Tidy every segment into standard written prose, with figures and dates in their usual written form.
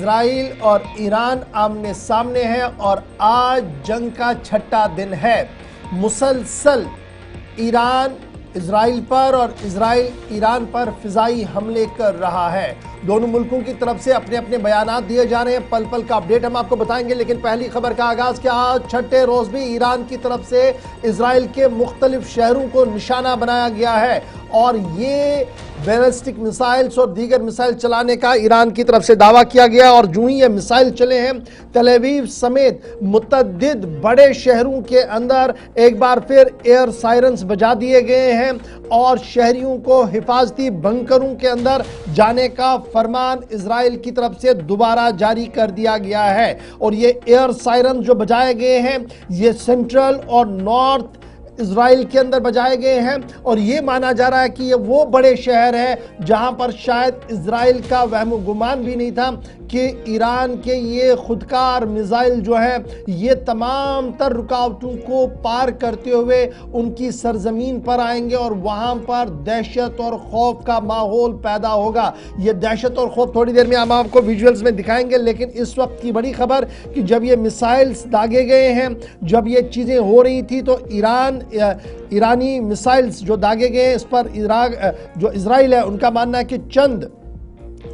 Israel और Iran आमने सामने हैं और आज जंग का छठा दिन है। मुसलसल ईरान इजराइल पर और इजराइल ईरान पर फिजाई हमले कर रहा है। दोनों मुल्कों की तरफ से अपने अपने बयानात दिए जा रहे हैं। पल पल का अपडेट हम आपको बताएंगे, लेकिन पहली खबर का आगाज कि आज छठे रोज भी ईरान की तरफ से इजराइल के मुख्तलिफ शहरों को निशाना बनाया गया है और ये बैलिस्टिक मिसाइल्स और दीगर मिसाइल चलाने का ईरान की तरफ से दावा किया गया। और जो ही ये मिसाइल चले हैं, तेल अवीव समेत मुतअद्दिद बड़े शहरों के अंदर एक बार फिर एयर सायरन्स बजा दिए गए हैं और शहरियों को हिफाजती बंकरों के अंदर जाने का फरमान इजराइल की तरफ से दोबारा जारी कर दिया गया है। और ये एयर सायरन जो बजाए गए हैं, ये सेंट्रल और नॉर्थ इजराइल के अंदर बजाए गए हैं और ये माना जा रहा है कि ये वो बड़े शहर हैं जहां पर शायद इजराइल का वहम गुमान भी नहीं था कि ईरान के ये खुदकार मिसाइल जो है ये तमाम तर रुकावटों को पार करते हुए उनकी सरजमीन पर आएंगे और वहां पर दहशत और खौफ का माहौल पैदा होगा। ये दहशत और खौफ थोड़ी देर में हम आपको विजुअल्स में दिखाएंगे, लेकिन इस वक्त की बड़ी खबर कि जब ये मिसाइल्स दागे गए हैं, जब ये चीज़ें हो रही थी तो ईरानी मिसाइल्स जो दागे गए इस पर जो इजराइल है उनका मानना है कि चंद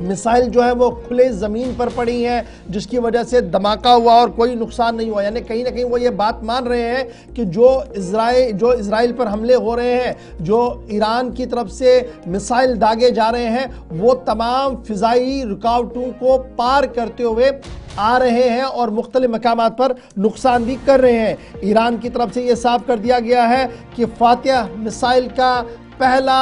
मिसाइल जो है वो खुले ज़मीन पर पड़ी हैं जिसकी वजह से धमाका हुआ और कोई नुकसान नहीं हुआ। यानी कहीं ना कहीं वो ये बात मान रहे हैं कि जो इजराइल पर हमले हो रहे हैं, जो ईरान की तरफ से मिसाइल दागे जा रहे हैं, वो तमाम फ़िज़ाई रुकावटों को पार करते हुए आ रहे हैं और मुख्तलिफ मकामात पर नुकसान भी कर रहे हैं। ईरान की तरफ से ये साफ कर दिया गया है कि फातिह मिसाइल का पहला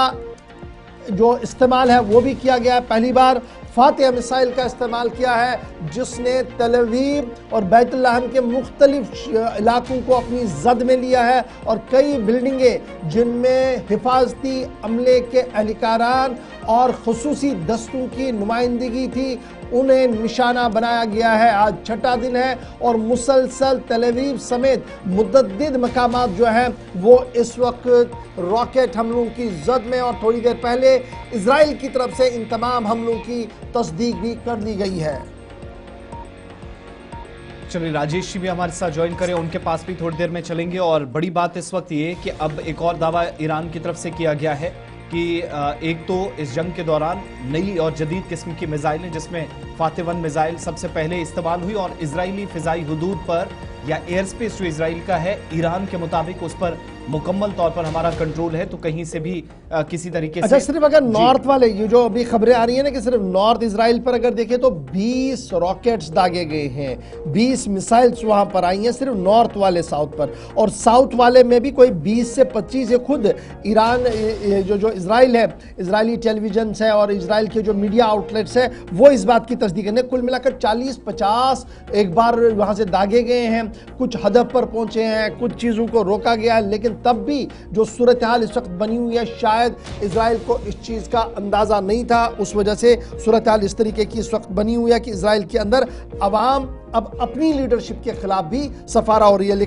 जो इस्तेमाल है वो भी किया गया है। पहली बार फातिह मिसाइल का इस्तेमाल किया है जिसने तेल अवीव और बैतुल लहम के मुख्तलिफ इलाकों को अपनी जद में लिया है और कई बिल्डिंगें जिनमें हिफाजती अमले के एहलकारान और खुसूसी दस्तों की नुमाइंदगी थी उन्हें निशाना बनाया गया है। आज छठा दिन है और मुसलसल तेल अवीव समेत मुतअद्दिद मकामात जो हैं वो इस वक्त रॉकेट हमलों की जद में और थोड़ी देर पहले इजराइल की तरफ से इन तमाम हमलों की तस्दीक भी कर दी गई है। चलिए राजेश जी भी हमारे साथ ज्वाइन करें, उनके पास भी थोड़ी देर में चलेंगे। और बड़ी बात इस वक्त ये कि अब एक और दावा ईरान की तरफ से किया गया है कि एक तो इस जंग के दौरान नई और जदीद किस्म की मिसाइलें जिसमें फातिह 1 मिसाइल सबसे पहले इस्तेमाल हुई और इजरायली फिजाई हुदूद पर या एयर स्पेस जो इजराइल का है, ईरान के मुताबिक उस पर मुकम्मल तौर पर हमारा कंट्रोल है, तो कहीं से भी किसी तरीके से सिर्फ अगर नॉर्थ वाले ये जो अभी खबरें आ रही है ना कि सिर्फ नॉर्थ इजराइल पर अगर देखें तो 20 रॉकेट्स दागे गए हैं, 20 मिसाइल्स वहां पर आई हैं सिर्फ नॉर्थ वाले साउथ पर, और साउथ वाले में भी कोई 20 से 25 है। खुद ईरान जो इजराइल है, इजरायली टेलीविजन है और इजराइल के जो मीडिया आउटलेट्स है वो इस बात की तस्दीक है। कुल मिलाकर 40-50 एक बार वहां से दागे गए हैं, कुछ हदफ पर पहुंचे हैं, कुछ चीज़ों को रोका गया है, लेकिन तब भी जो सूरत हाल इस वक्त बनी हुई है शायद इजराइल को इस चीज़ का अंदाज़ा नहीं था। उस वजह से सूरत हाल इस तरीके की इस वक्त बनी हुई है कि इजराइल के अंदर अवाम अब अपनी लीडरशिप के खिलाफ भी सफारा हो रही है।